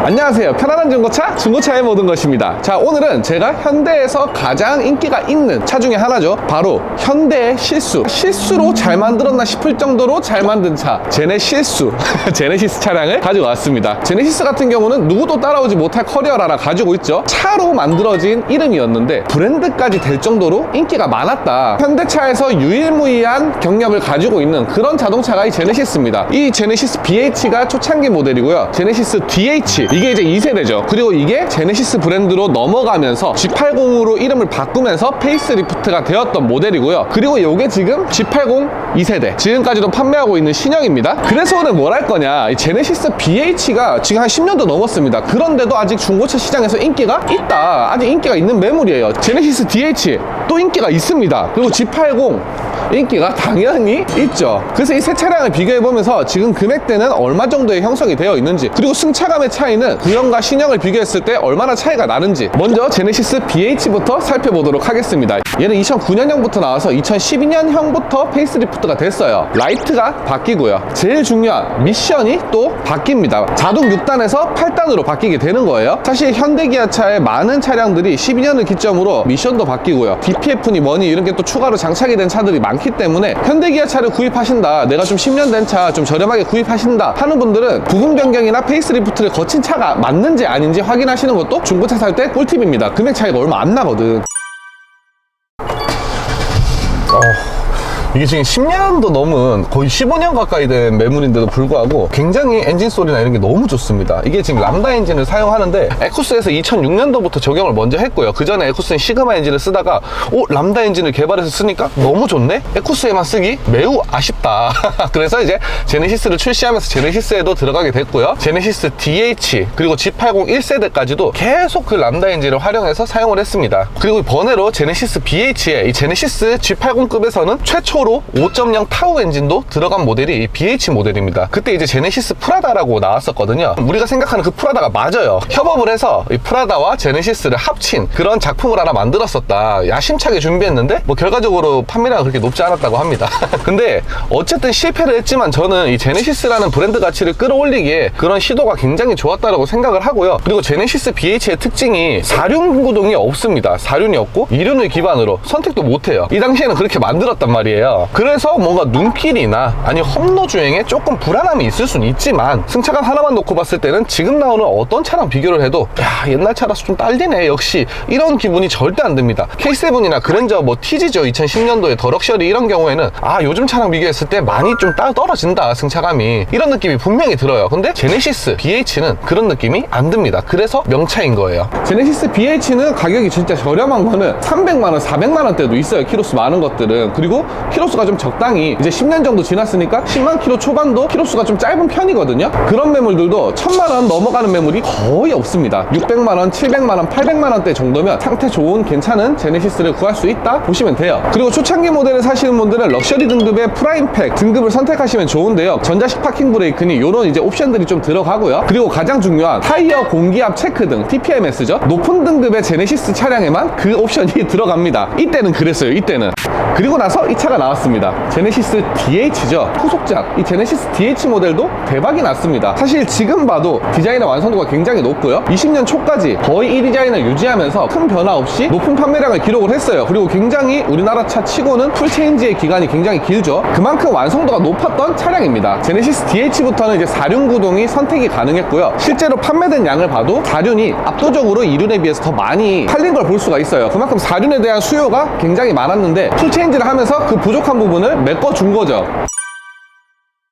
안녕하세요. 편안한 중고차, 중고차의 모든 것입니다. 자, 오늘은 제가 현대에서 가장 인기가 있는 차 중에 하나죠. 바로 현대의 실수로 잘 만들었나 싶을 정도로 잘 만든 차, 제네시스 제네시스 차량을 가지고 왔습니다. 제네시스 같은 경우는 누구도 따라오지 못할 커리어를 하나 가지고 있죠. 차로 만들어진 이름이었는데 브랜드까지 될 정도로 인기가 많았다. 현대차에서 유일무이한 경력을 가지고 있는 그런 자동차가 이 제네시스입니다. 이 제네시스 BH가 초창기 모델이고요. 제네시스 DH, 이게 이제 2세대죠. 그리고 이게 제네시스 브랜드로 넘어가면서 G80으로 이름을 바꾸면서 페이스리프트가 되었던 모델이고요. 그리고 이게 지금 G80 2세대, 지금까지도 판매하고 있는 신형입니다. 그래서 오늘 뭘 할 거냐, 이 제네시스 BH가 지금 한 10년도 넘었습니다. 그런데도 아직 중고차 시장에서 인기가 있다. 아직 인기가 있는 매물이에요. 제네시스 DH 또 인기가 있습니다. 그리고 G80 인기가 당연히 있죠. 그래서 이 세 차량을 비교해보면서 지금 금액대는 얼마 정도의 형성이 되어 있는지, 그리고 승차감의 차이는 구형과 신형을 비교했을 때 얼마나 차이가 나는지 먼저 제네시스 BH부터 살펴보도록 하겠습니다. 얘는 2009년형부터 나와서 2012년형부터 페이스리프트가 됐어요. 라이트가 바뀌고요. 제일 중요한 미션이 또 바뀝니다. 자동 6단에서 8단으로 바뀌게 되는 거예요. 사실 현대기아차의 많은 차량들이 12년을 기점으로 미션도 바뀌고요. DPF니 뭐니 이런 게 또 추가로 장착이 된 차들이 많기 때문에 현대기아차를 구입하신다, 내가 좀 10년 된 차 좀 저렴하게 구입하신다 하는 분들은 부분 변경이나 페이스리프트를 거친 차가 맞는지 아닌지 확인하시는 것도 중고차 살 때 꿀팁입니다. 금액 차이가 얼마 안 나거든. 이게 지금 10년도 넘은 거의 15년 가까이 된 매물인데도 불구하고 굉장히 엔진 소리나 이런 게 너무 좋습니다. 이게 지금 람다 엔진을 사용하는데 에쿠스에서 2006년도부터 적용을 먼저 했고요. 그 전에 에쿠스는 시그마 엔진을 쓰다가 람다 엔진을 개발해서 쓰니까 너무 좋네? 에쿠스에만 쓰기 매우 아쉽다. 그래서 이제 제네시스를 출시하면서 제네시스에도 들어가게 됐고요. 제네시스 DH 그리고 G80 1세대까지도 계속 그 람다 엔진을 활용해서 사용을 했습니다. 그리고 번외로 제네시스 BH에 이 제네시스 G80급에서는 최초 5.0 타우 엔진도 들어간 모델이 BH 모델입니다. 그때 이제 제네시스 프라다라고 나왔었거든요. 우리가 생각하는 그 프라다가 맞아요. 협업을 해서 이 프라다와 제네시스를 합친 그런 작품을 하나 만들었었다. 야심차게 준비했는데 뭐 결과적으로 판매량은 그렇게 높지 않았다고 합니다. 근데 어쨌든 실패를 했지만 저는 이 제네시스라는 브랜드 가치를 끌어올리기에 그런 시도가 굉장히 좋았다고 생각을 하고요. 그리고 제네시스 BH의 특징이 4륜 구동이 없습니다. 4륜이 없고 2륜을 기반으로 선택도 못해요. 이 당시에는 그렇게 만들었단 말이에요. 그래서 뭔가 눈길이나 아니면 험로 주행에 조금 불안함이 있을 수는 있지만 승차감 하나만 놓고 봤을 때는 지금 나오는 어떤 차랑 비교를 해도 야, 옛날 차라서 좀 딸리네 역시, 이런 기분이 절대 안 듭니다. K7이나 그랜저, 뭐 TG죠 2010년도에 더 럭셔리, 이런 경우에는 요즘 차랑 비교했을 때 많이 좀 떨어진다 승차감이, 이런 느낌이 분명히 들어요. 근데 제네시스 BH는 그런 느낌이 안 듭니다. 그래서 명차인 거예요. 제네시스 BH는 가격이 진짜 저렴한 거는 300만원 400만원대도 있어요. 키로수 많은 것들은. 그리고 키로수가 좀 적당히 이제 10년 정도 지났으니까 10만 키로 초반도 키로수가 좀 짧은 편이거든요. 그런 매물들도 1000만원 넘어가는 매물이 거의 없습니다. 600만원, 700만원, 800만원대 정도면 상태 좋은 괜찮은 제네시스를 구할 수 있다 보시면 돼요. 그리고 초창기 모델을 사시는 분들은 럭셔리 등급의 프라임팩 등급을 선택하시면 좋은데요. 전자식 파킹 브레이크니 이런 이제 옵션들이 좀 들어가고요. 그리고 가장 중요한 타이어 공기압 체크 등 TPMS죠. 높은 등급의 제네시스 차량에만 그 옵션이 들어갑니다. 이때는 그랬어요. 이때는. 그리고 나서 이 차가 나왔습니다. 제네시스 DH죠. 후속작 이 제네시스 DH 모델도 대박이 났습니다. 사실 지금 봐도 디자인의 완성도가 굉장히 높고요. 20년 초까지 거의 이 디자인을 유지하면서 큰 변화 없이 높은 판매량을 기록을 했어요. 그리고 굉장히 우리나라 차 치고는 풀체인지의 기간이 굉장히 길죠. 그만큼 완성도가 높았던 차량입니다. 제네시스 DH부터는 이제 4륜 구동이 선택이 가능했고요. 실제로 판매된 양을 봐도 4륜이 압도적으로 2륜에 비해서 더 많이 팔린 걸 볼 수가 있어요. 그만큼 4륜에 대한 수요가 굉장히 많았는데 풀체인지를 하면서 그 부족한 부분을 메꿔준 거죠.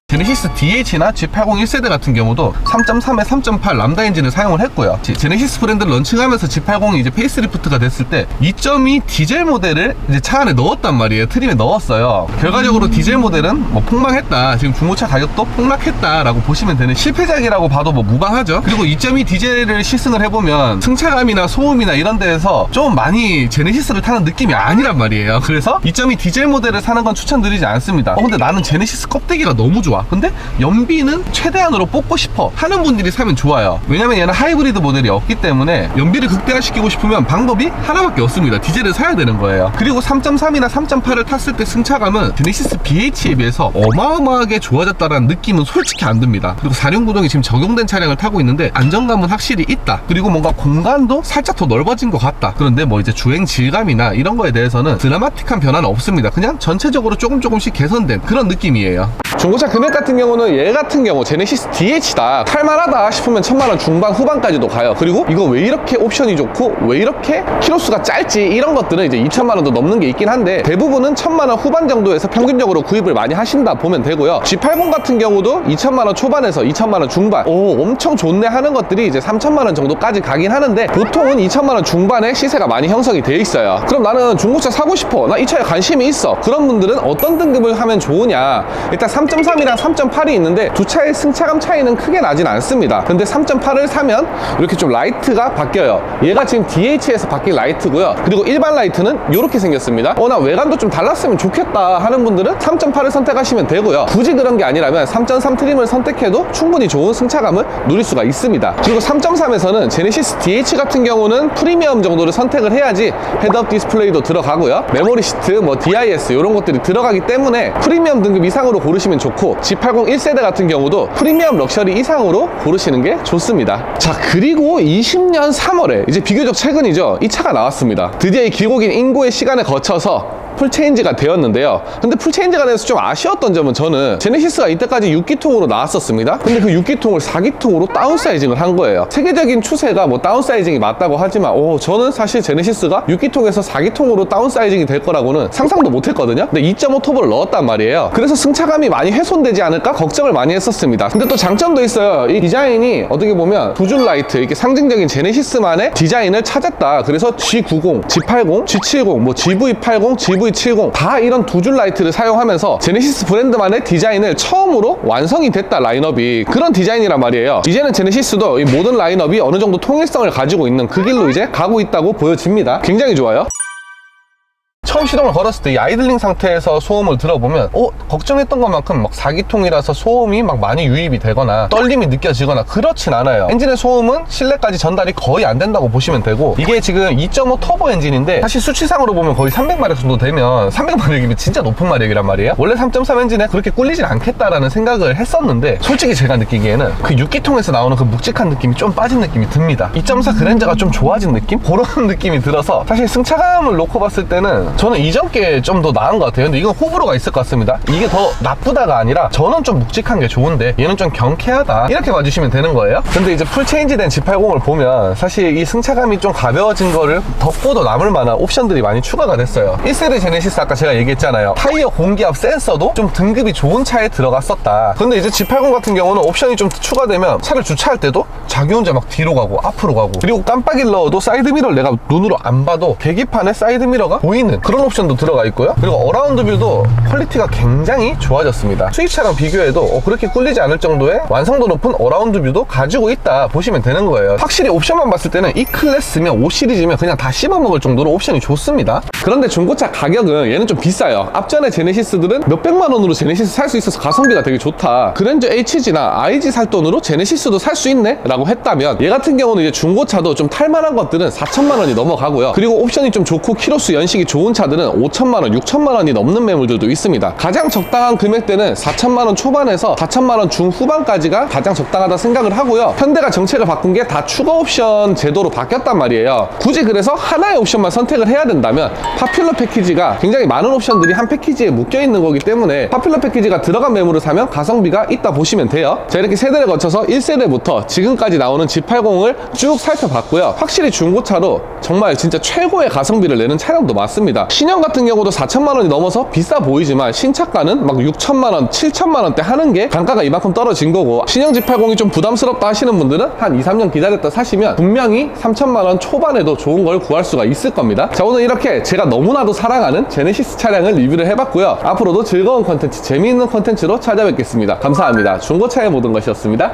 제네시스 DH나 G80 1세대 같은 경우도 3.3에 3.8 람다 엔진을 사용을 했고요. 제네시스 브랜드를 런칭하면서 G80이 이제 페이스리프트가 됐을 때 2.2 디젤 모델을 이제 차 안에 넣었단 말이에요. 트림에 넣었어요. 결과적으로 디젤 모델은 뭐 폭망했다, 지금 중고차 가격도 폭락했다라고 보시면 되는 실패작이라고 봐도 뭐 무방하죠. 그리고 2.2 디젤을 시승을 해보면 승차감이나 소음이나 이런 데에서 좀 많이 제네시스를 타는 느낌이 아니란 말이에요. 그래서 2.2 디젤 모델을 사는 건 추천드리지 않습니다. 근데 나는 제네시스 껍데기가 너무 좋아. 좋아. 근데 연비는 최대한으로 뽑고 싶어 하는 분들이 사면 좋아요. 왜냐면 얘는 하이브리드 모델이 없기 때문에 연비를 극대화시키고 싶으면 방법이 하나밖에 없습니다. 디젤을 사야 되는 거예요. 그리고 3.3이나 3.8을 탔을 때 승차감은 제네시스 BH에 비해서 어마어마하게 좋아졌다는 느낌은 솔직히 안 듭니다. 그리고 4륜구동이 지금 적용된 차량을 타고 있는데 안정감은 확실히 있다. 그리고 뭔가 공간도 살짝 더 넓어진 것 같다. 그런데 뭐 이제 주행 질감이나 이런 거에 대해서는 드라마틱한 변화는 없습니다. 그냥 전체적으로 조금씩 개선된 그런 느낌이에요. 중고차 금액 같은 경우는 얘 같은 경우 제네시스 DH다 탈만하다 싶으면 1000만원 중반 후반까지도 가요. 그리고 이거 왜 이렇게 옵션이 좋고 왜 이렇게 키로수가 짧지 이런 것들은 이제 2000만원도 넘는 게 있긴 한데 대부분은 1000만원 후반 정도에서 평균적으로 구입을 많이 하신다 보면 되고요. G80 같은 경우도 2000만원 초반에서 2000만원 중반 엄청 좋네 하는 것들이 이제 3000만원 정도까지 가긴 하는데 보통은 2000만원 중반에 시세가 많이 형성이 돼 있어요. 그럼 나는 중고차 사고 싶어, 나 이 차에 관심이 있어, 그런 분들은 어떤 등급을 하면 좋으냐. 일단 3.3이랑 3.8이 있는데 두 차의 승차감 차이는 크게 나진 않습니다. 근데 3.8을 사면 이렇게 좀 라이트가 바뀌어요. 얘가 지금 DH에서 바뀐 라이트고요. 그리고 일반 라이트는 이렇게 생겼습니다. 나 외관도 좀 달랐으면 좋겠다 하는 분들은 3.8을 선택하시면 되고요. 굳이 그런 게 아니라면 3.3 트림을 선택해도 충분히 좋은 승차감을 누릴 수가 있습니다. 그리고 3.3에서는 제네시스 DH 같은 경우는 프리미엄 정도를 선택을 해야지 헤드업 디스플레이도 들어가고요. 메모리 시트, 뭐 DIS 이런 것들이 들어가기 때문에 프리미엄 등급 이상으로 고르시면 좋고 G80 1세대 같은 경우도 프리미엄 럭셔리 이상으로 고르시는 게 좋습니다. 자, 그리고 20년 3월에 이제 비교적 최근이죠. 이 차가 나왔습니다. 드디어 이 길고 긴 인고의 시간을 거쳐서 풀체인지가 되었는데요. 근데 풀체인지가 돼서 좀 아쉬웠던 점은 저는 제네시스가 이때까지 6기통으로 나왔었습니다. 근데 그 6기통을 4기통으로 다운사이징을 한 거예요. 세계적인 추세가 뭐 다운사이징이 맞다고 하지만 저는 사실 제네시스가 6기통에서 4기통으로 다운사이징이 될 거라고는 상상도 못 했거든요. 근데 2.5 터보를 넣었단 말이에요. 그래서 승차감이 많이 훼손되지 않을까 걱정을 많이 했었습니다. 근데 또 장점도 있어요. 이 디자인이 어떻게 보면 두 줄 라이트, 이렇게 상징적인 제네시스만의 디자인을 찾았다. 그래서 G90, G80, G70, 뭐 GV80, GV70 다 이런 두 줄 라이트를 사용하면서 제네시스 브랜드만의 디자인을 처음으로 완성이 됐다. 라인업이 그런 디자인이란 말이에요. 이제는 제네시스도 이 모든 라인업이 어느 정도 통일성을 가지고 있는 그 길로 이제 가고 있다고 보여집니다. 굉장히 좋아요. 처음 시동을 걸었을 때 이 아이들링 상태에서 소음을 들어보면 걱정했던 것만큼 막 4기통이라서 소음이 막 많이 유입이 되거나 떨림이 느껴지거나 그렇진 않아요. 엔진의 소음은 실내까지 전달이 거의 안 된다고 보시면 되고, 이게 지금 2.5 터보 엔진인데 사실 수치상으로 보면 거의 300마력 정도 되면 300마력이면 진짜 높은 마력이란 말이에요. 원래 3.3 엔진에 그렇게 꿀리진 않겠다라는 생각을 했었는데 솔직히 제가 느끼기에는 그 6기통에서 나오는 그 묵직한 느낌이 좀 빠진 느낌이 듭니다. 2.4 그랜저가 좀 좋아진 느낌? 그런 느낌이 들어서 사실 승차감을 놓고 봤을 때는 저는 이전 게 좀 더 나은 것 같아요. 근데 이건 호불호가 있을 것 같습니다. 이게 더 나쁘다가 아니라 저는 좀 묵직한 게 좋은데 얘는 좀 경쾌하다, 이렇게 봐주시면 되는 거예요. 근데 이제 풀 체인지 된 G80을 보면 사실 이 승차감이 좀 가벼워진 거를 덮고도 남을 만한 옵션들이 많이 추가가 됐어요. 1세대 제네시스 아까 제가 얘기했잖아요. 타이어 공기압 센서도 좀 등급이 좋은 차에 들어갔었다. 근데 이제 G80 같은 경우는 옵션이 좀 추가되면 차를 주차할 때도 자기 혼자 막 뒤로 가고 앞으로 가고, 그리고 깜빡이를 넣어도 사이드미러를 내가 눈으로 안 봐도 계기판에 사이드미러가 보이는 그런 옵션도 들어가 있고요. 그리고 어라운드 뷰도 퀄리티가 굉장히 좋아졌습니다. 수입차랑 비교해도 그렇게 꿀리지 않을 정도의 완성도 높은 어라운드 뷰도 가지고 있다 보시면 되는 거예요. 확실히 옵션만 봤을 때는 이 클래스면 5 시리즈면 그냥 다 씹어먹을 정도로 옵션이 좋습니다. 그런데 중고차 가격은 얘는 좀 비싸요. 앞전에 제네시스들은 몇백만 원으로 제네시스 살 수 있어서 가성비가 되게 좋다, 그랜저 HG나 IG 살 돈으로 제네시스도 살 수 있네 라고 했다면, 얘 같은 경우는 이제 중고차도 좀 탈만한 것들은 4천만 원이 넘어가고요. 그리고 옵션이 좀 좋고 키로수 연식이 좋은 차들은 5천만 원, 6천만 원이 넘는 매물들도 있습니다. 가장 적당한 금액대는 4천만 원 초반에서 4천만 원 중후반까지가 가장 적당하다 생각을 하고요. 현대가 정책을 바꾼 게 다 추가 옵션 제도로 바뀌었단 말이에요. 굳이 그래서 하나의 옵션만 선택을 해야 된다면 파퓰러 패키지가 굉장히 많은 옵션들이 한 패키지에 묶여 있는 거기 때문에 파퓰러 패키지가 들어간 매물을 사면 가성비가 있다 보시면 돼요. 자, 이렇게 세대를 거쳐서 1세대부터 지금까지 나오는 G80을 쭉 살펴봤고요. 확실히 중고차로 정말 진짜 최고의 가성비를 내는 차량도 맞습니다. 신형 같은 경우도 4천만 원이 넘어서 비싸 보이지만 신차가는 막 6천만 원, 7천만 원대 하는 게 단가가 이만큼 떨어진 거고, 신형 G80이 좀 부담스럽다 하시는 분들은 한 2, 3년 기다렸다 사시면 분명히 3천만 원 초반에도 좋은 걸 구할 수가 있을 겁니다. 자, 오늘 이렇게 제가 너무나도 사랑하는 제네시스 차량을 리뷰를 해봤고요. 앞으로도 즐거운 컨텐츠, 재미있는 컨텐츠로 찾아뵙겠습니다. 감사합니다. 중고차의 모든 것이었습니다.